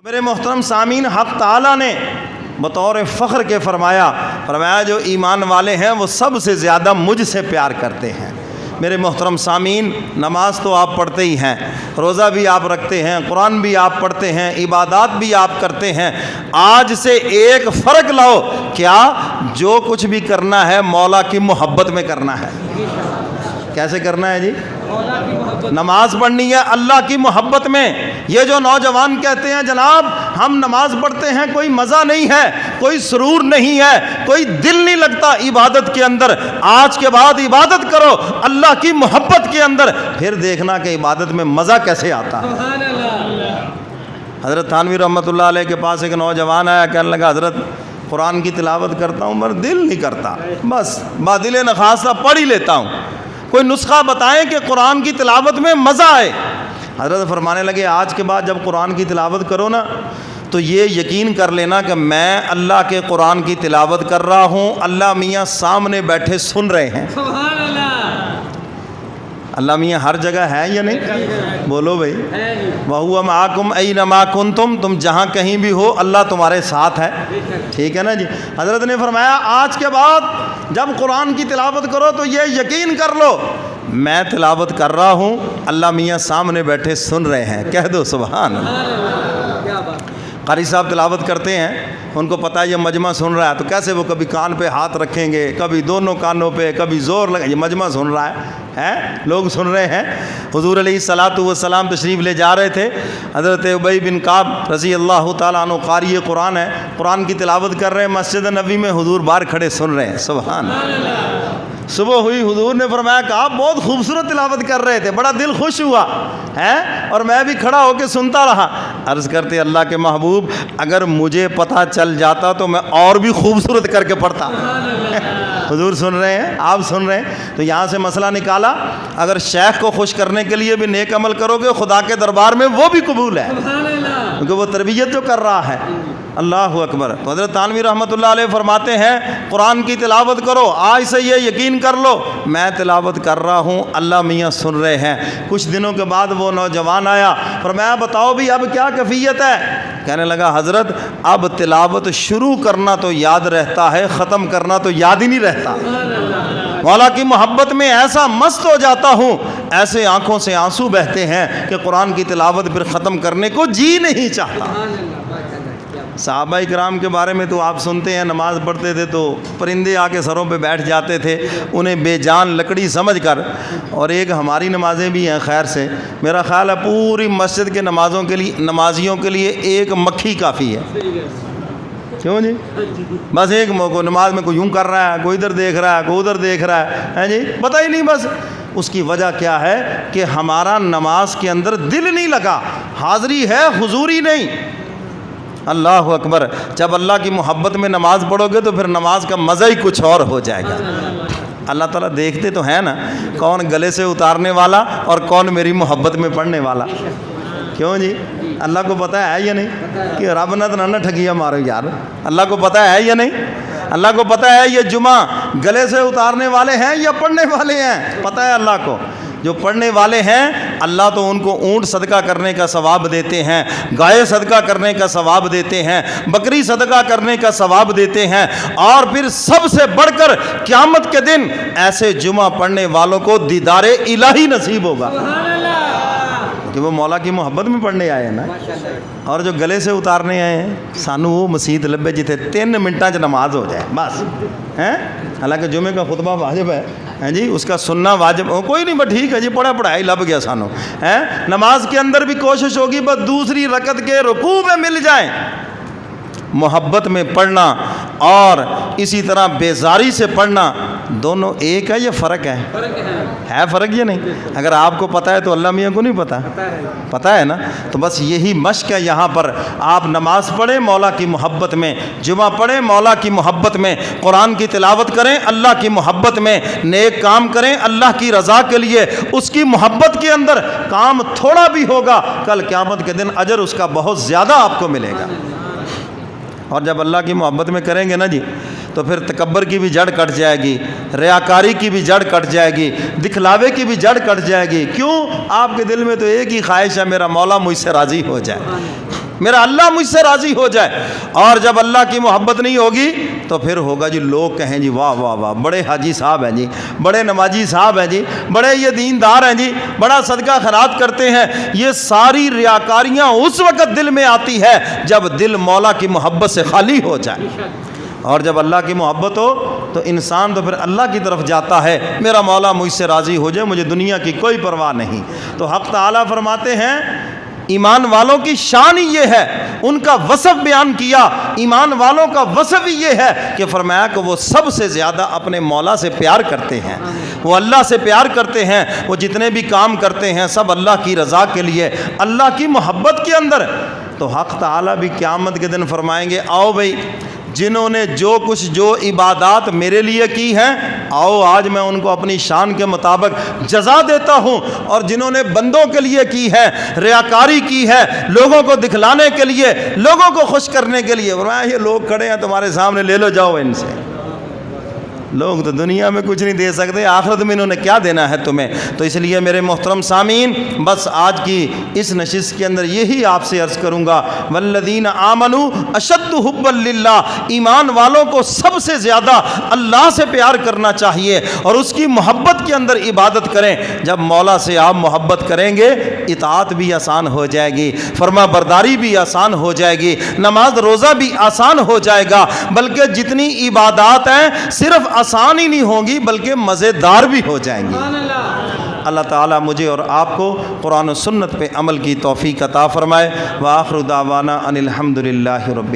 میرے محترم سامعین، حق تعالیٰ نے بطور فخر کے فرمایا جو ایمان والے ہیں وہ سب سے زیادہ مجھ سے پیار کرتے ہیں۔ میرے محترم سامعین، نماز تو آپ پڑھتے ہی ہیں، روزہ بھی آپ رکھتے ہیں، قرآن بھی آپ پڑھتے ہیں، عبادات بھی آپ کرتے ہیں۔ آج سے ایک فرق لاؤ، کیا جو کچھ بھی کرنا ہے مولا کی محبت میں کرنا ہے۔ کیسے کرنا ہے جی؟ نماز پڑھنی ہے اللہ کی محبت میں۔ یہ جو نوجوان کہتے ہیں جناب ہم نماز پڑھتے ہیں، کوئی مزہ نہیں ہے، کوئی سرور نہیں ہے، کوئی دل نہیں لگتا عبادت کے اندر، آج کے بعد عبادت کرو اللہ کی محبت کے اندر، پھر دیکھنا کہ عبادت میں مزہ کیسے آتا ہے۔ حضرت تھانوی رحمۃ اللہ علیہ کے پاس ایک نوجوان آیا، کہنے لگا حضرت قرآن کی تلاوت کرتا ہوں مگر دل نہیں کرتا، بس بادل نخواستہ پڑھ ہی لیتا ہوں، کوئی نسخہ بتائیں کہ قرآن کی تلاوت میں مزہ آئے۔ حضرت فرمانے لگے آج کے بعد جب قرآن کی تلاوت کرو نا تو یہ یقین کر لینا کہ میں اللہ کے قرآن کی تلاوت کر رہا ہوں، اللہ میاں سامنے بیٹھے سن رہے ہیں۔ اللہ میاں ہر جگہ ہے یا نہیں؟ بولو بھائی، وَهُوَ مَعَكُمْ أَيْنَمَا كُنْتُمْ، تم جہاں کہیں بھی ہو اللہ تمہارے ساتھ ہے، ٹھیک ہے نا جی۔ حضرت نے فرمایا آج کے بعد جب قرآن کی تلاوت کرو تو یہ یقین کر لو میں تلاوت کر رہا ہوں، اللہ میاں سامنے بیٹھے سن رہے ہیں۔ کہہ دو سبحان اللہ۔ قاری صاحب تلاوت کرتے ہیں، ان کو پتہ ہے یہ مجمع سن رہا ہے، تو کیسے وہ کبھی کان پہ ہاتھ رکھیں گے، کبھی دونوں کانوں پہ، کبھی زور لگا، یہ مجمع سن رہا ہے، لوگ سن رہے ہیں۔ حضور علیہ الصلاۃ والسلام تشریف لے جا رہے تھے، حضرت ابی بن کعب رضی اللہ تعالیٰ عنہ قاری قرآن ہے، قرآن کی تلاوت کر رہے ہیں، مسجد نبوی میں حضور باہر کھڑے سن رہے ہیں، سبحان اللہ۔ صبح ہوئی، حضور نے فرمایا کہ آپ بہت خوبصورت تلاوت کر رہے تھے، بڑا دل خوش ہوا ہے اور میں بھی کھڑا ہو کے سنتا رہا۔ عرض کرتے اللہ کے محبوب اگر مجھے پتہ چل جاتا تو میں اور بھی خوبصورت کر کے پڑھتا۔ حضور سن رہے ہیں، آپ سن رہے ہیں، تو یہاں سے مسئلہ نکالا اگر شیخ کو خوش کرنے کے لیے بھی نیک عمل کرو گے خدا کے دربار میں وہ بھی قبول ہے، کیونکہ وہ تربیت جو کر رہا ہے۔ اللہ اکبر۔ تو حضرت تھانوی رحمۃ اللہ علیہ فرماتے ہیں قرآن کی تلاوت کرو، آج سے یہ یقین کر لو میں تلاوت کر رہا ہوں اللہ میاں سن رہے ہیں۔ کچھ دنوں کے بعد وہ نوجوان آیا، فرمایا بتاؤ بھی اب کیا کیفیت ہے؟ کہنے لگا حضرت اب تلاوت شروع کرنا تو یاد رہتا ہے، ختم کرنا تو یاد ہی نہیں رہتا۔ مولا کی محبت میں ایسا مست ہو جاتا ہوں، ایسے آنکھوں سے آنسو بہتے ہیں کہ قرآن کی تلاوت پھر ختم کرنے کو جی نہیں چاہتا۔ صحابہ کرام کے بارے میں تو آپ سنتے ہیں، نماز پڑھتے تھے تو پرندے آ کے سروں پہ بیٹھ جاتے تھے انہیں بے جان لکڑی سمجھ کر، اور ایک ہماری نمازیں بھی ہیں خیر سے، میرا خیال ہے پوری مسجد کے نمازیوں کے لیے ایک مکھی کافی ہے۔ کیوں جی؟ بس ایک موقع نماز میں کوئی یوں کر رہا ہے، کوئی ادھر دیکھ رہا ہے، کوئی ادھر دیکھ رہا ہے جی، پتہ ہی نہیں بس۔ اس کی وجہ کیا ہے کہ ہمارا نماز کے اندر دل نہیں لگا، حاضری ہے حضوری نہیں۔ اللہ اکبر۔ جب اللہ کی محبت میں نماز پڑھو گے تو پھر نماز کا مزہ ہی کچھ اور ہو جائے گا۔ اللہ تعالیٰ دیکھتے تو ہیں نا کون گلے سے اتارنے والا اور کون میری محبت میں پڑھنے والا۔ کیوں جی؟ اللہ کو پتہ ہے یا نہیں کہ رب نہ ٹھگیاں مارو یار؟ اللہ کو پتہ ہے یا نہیں؟ اللہ کو پتہ ہے یہ جمعہ گلے سے اتارنے والے ہیں یا پڑھنے والے ہیں؟ پتہ ہے اللہ کو۔ جو پڑھنے والے ہیں اللہ تو ان کو اونٹ صدقہ کرنے کا ثواب دیتے ہیں، گائے صدقہ کرنے کا ثواب دیتے ہیں، بکری صدقہ کرنے کا ثواب دیتے ہیں، اور پھر سب سے بڑھ کر قیامت کے دن ایسے جمعہ پڑھنے والوں کو دیدار الہی نصیب ہوگا کہ وہ مولا کی محبت میں پڑھنے آئے ہیں نا۔ اور جو گلے سے اتارنے آئے ہیں سانو وہ مسجد لبے جتنے 3 منٹاں چ نماز ہو جائے بس ہیں۔ حالانکہ جمعے کا خطبہ واجب ہے جی، اس کا سننا واجب کوئی نہیں، بس ٹھیک ہے جی، پڑھائی لب گیا سانو ہے۔ نماز کے اندر بھی کوشش ہوگی بس دوسری رکعت کے رکوع میں مل جائیں۔ محبت میں پڑھنا اور اسی طرح بیزاری سے پڑھنا دونوں ایک ہے یا فرق ہے؟ ہے فرق یا نہیں؟ اگر آپ کو پتہ ہے تو اللہ میاں کو نہیں پتہ؟ پتہ ہے نا۔ تو بس یہی مشق ہے یہاں پر، آپ نماز پڑھیں مولا کی محبت میں، جمعہ پڑھیں مولا کی محبت میں، قرآن کی تلاوت کریں اللہ کی محبت میں، نیک کام کریں اللہ کی رضا کے لیے، اس کی محبت کے اندر کام تھوڑا بھی ہوگا کل قیامت کے دن اجر اس کا بہت زیادہ آپ کو ملے گا۔ اور جب اللہ کی محبت میں کریں گے نا جی تو پھر تکبر کی بھی جڑ کٹ جائے گی، ریاکاری کی بھی جڑ کٹ جائے گی، دکھلاوے کی بھی جڑ کٹ جائے گی۔ کیوں؟ آپ کے دل میں تو ایک ہی خواہش ہے میرا مولا مجھ سے راضی ہو جائے۔ میرا اللہ مجھ سے راضی ہو جائے۔ اور جب اللہ کی محبت نہیں ہوگی تو پھر ہوگا جی لوگ کہیں جی واہ واہ واہ، بڑے حاجی صاحب ہیں جی، بڑے نمازی صاحب ہیں جی، بڑے یہ دیندار ہیں جی، بڑا صدقہ خیرات کرتے ہیں۔ یہ ساری ریاکاریاں اس وقت دل میں آتی ہے جب دل مولا کی محبت سے خالی ہو جائے، اور جب اللہ کی محبت ہو تو انسان تو پھر اللہ کی طرف جاتا ہے، میرا مولا مجھ سے راضی ہو جائے، مجھے دنیا کی کوئی پرواہ نہیں۔ تو حق تعالیٰ فرماتے ہیں ایمان والوں کی شان ہی یہ ہے، ان کا وصف بیان کیا، ایمان والوں کا وصف ہی یہ ہے کہ فرمایا کہ وہ سب سے زیادہ اپنے مولا سے پیار کرتے ہیں، وہ اللہ سے پیار کرتے ہیں، وہ جتنے بھی کام کرتے ہیں سب اللہ کی رضا کے لیے، اللہ کی محبت کے اندر۔ تو حق تعالیٰ بھی قیامت کے دن فرمائیں گے آؤ بھائی، جنہوں نے جو کچھ جو عبادات میرے لیے کی ہیں، آؤ آج میں ان کو اپنی شان کے مطابق جزا دیتا ہوں، اور جنہوں نے بندوں کے لیے کی ہے، ریاکاری کی ہے، لوگوں کو دکھلانے کے لیے، لوگوں کو خوش کرنے کے لیے، فرمایا یہ لوگ کھڑے ہیں تمہارے سامنے، لے لو جاؤ ان سے۔ لوگ تو دنیا میں کچھ نہیں دے سکتے، آخرت میں انہوں نے کیا دینا ہے تمہیں؟ تو اس لیے میرے محترم سامعین، بس آج کی اس نشست کے اندر یہی آپ سے عرض کروں گا، والذین آمنوا اشد حبا للہ، ایمان والوں کو سب سے زیادہ اللہ سے پیار کرنا چاہیے، اور اس کی محبت کے اندر عبادت کریں۔ جب مولا سے آپ محبت کریں گے اطاعت بھی آسان ہو جائے گی، فرما برداری بھی آسان ہو جائے گی، نماز روزہ بھی آسان ہو جائے گا، بلکہ جتنی عبادات ہیں صرف آسان ہی نہیں ہوں گی بلکہ مزیدار بھی ہو جائیں گی۔ اللہ تعالیٰ مجھے اور آپ کو قرآن و سنت پہ عمل کی توفیق عطا فرمائے۔ وآخر دعوانا ان الحمد للہ رب